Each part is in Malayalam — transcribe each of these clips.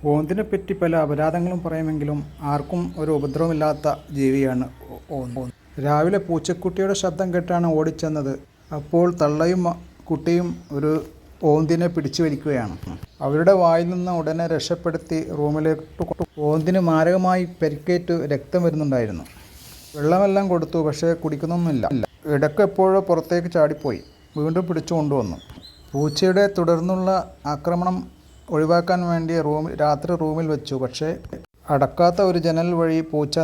ഓന്തിനെപ്പറ്റി പല അപരാധങ്ങളും പറയുമെങ്കിലും ആർക്കും ഒരു ഉപദ്രവമില്ലാത്ത ജീവിയാണ് ഓന്ത്. രാവിലെ പൂച്ചക്കുട്ടിയുടെ ശബ്ദം കേട്ടാണ് ഓടിച്ചെന്നത്. അപ്പോൾ തള്ളയും കുട്ടിയും ഒരു ഓന്തിനെ പിടിച്ചു വലിക്കുകയാണ്. അവരുടെ വായിൽ നിന്ന് ഉടനെ രക്ഷപ്പെടുത്തി റൂമിലേക്ക് കൊണ്ടു. ഓന്തിന് മാരകമായി പരിക്കേറ്റ് രക്തം വരുന്നുണ്ടായിരുന്നു. വെള്ളമെല്ലാം കൊടുത്തു, പക്ഷേ കുടിക്കുന്നൊന്നുമില്ല. ഇടയ്ക്ക് എപ്പോഴോ പുറത്തേക്ക് ചാടിപ്പോയി. വീണ്ടും പിടിച്ചു കൊണ്ടുവന്നു. പൂച്ചയുടെ തുടർന്നുള്ള ആക്രമണം ഒഴിവാക്കാൻ വേണ്ടി രാത്രി റൂമിൽ വെച്ചു. പക്ഷേ അടക്കാത്ത ഒരു ജനൽ വഴി പൂച്ച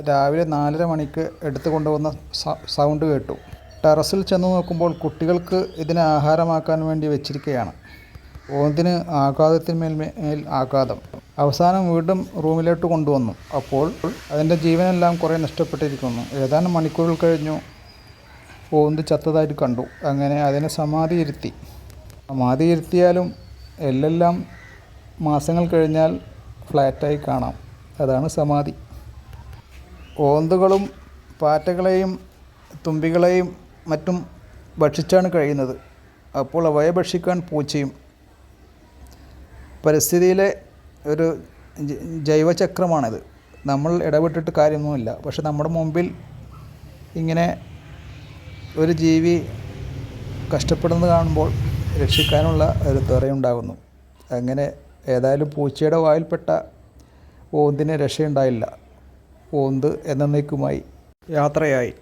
രാവിലെ 4:30 മണിക്ക് എടുത്തു കൊണ്ടുവന്ന സൗണ്ട് കേട്ടു. ടെറസിൽ ചെന്ന് നോക്കുമ്പോൾ കുട്ടികൾക്ക് ഇതിനെ ആഹാരമാക്കാൻ വേണ്ടി വെച്ചിരിക്കുകയാണ്. ഓന്തിന് ആഘാതത്തിന്മേൽ ആഘാതം. അവസാനം വീണ്ടും റൂമിലോട്ട് കൊണ്ടുവന്നു. അപ്പോൾ അതിൻ്റെ ജീവനെല്ലാം കുറേ നഷ്ടപ്പെട്ടിരിക്കുന്നു. ഏതാനും മണിക്കൂറുകൾ കഴിഞ്ഞു ഓന്ത് ചത്തതായിട്ട് കണ്ടു. അങ്ങനെ അതിനെ സമാധി ഇരുത്തിയാലും എല്ലെല്ലാം മാസങ്ങൾ കഴിഞ്ഞാൽ ഫ്ലാറ്റായി കാണാം. അതാണ് സമാധി. ഓന്തുകളും പാറ്റകളെയും തുമ്പികളെയും മറ്റും ഭക്ഷിച്ചാണ് കഴിയുന്നത്. അപ്പോൾ അവയെ ഭക്ഷിക്കാൻ പൂച്ചയും. പരിസ്ഥിതിയിലെ ഒരു ജൈവചക്രമാണിത്. നമ്മൾ ഇടപെട്ടിട്ട് കാര്യമൊന്നുമില്ല. പക്ഷെ നമ്മുടെ മുമ്പിൽ ഇങ്ങനെ ഒരു ജീവി കഷ്ടപ്പെടുന്നത് കാണുമ്പോൾ രക്ഷിക്കാനുള്ള ഒരു ത്വരയുണ്ടാകുന്നു. അങ്ങനെ ഏതായാലും പൂച്ചയുടെ വായിൽപ്പെട്ട ഓന്തിന് രക്ഷയുണ്ടായില്ല. ഓന്ത് എന്നേക്കുമായി യാത്രയായി.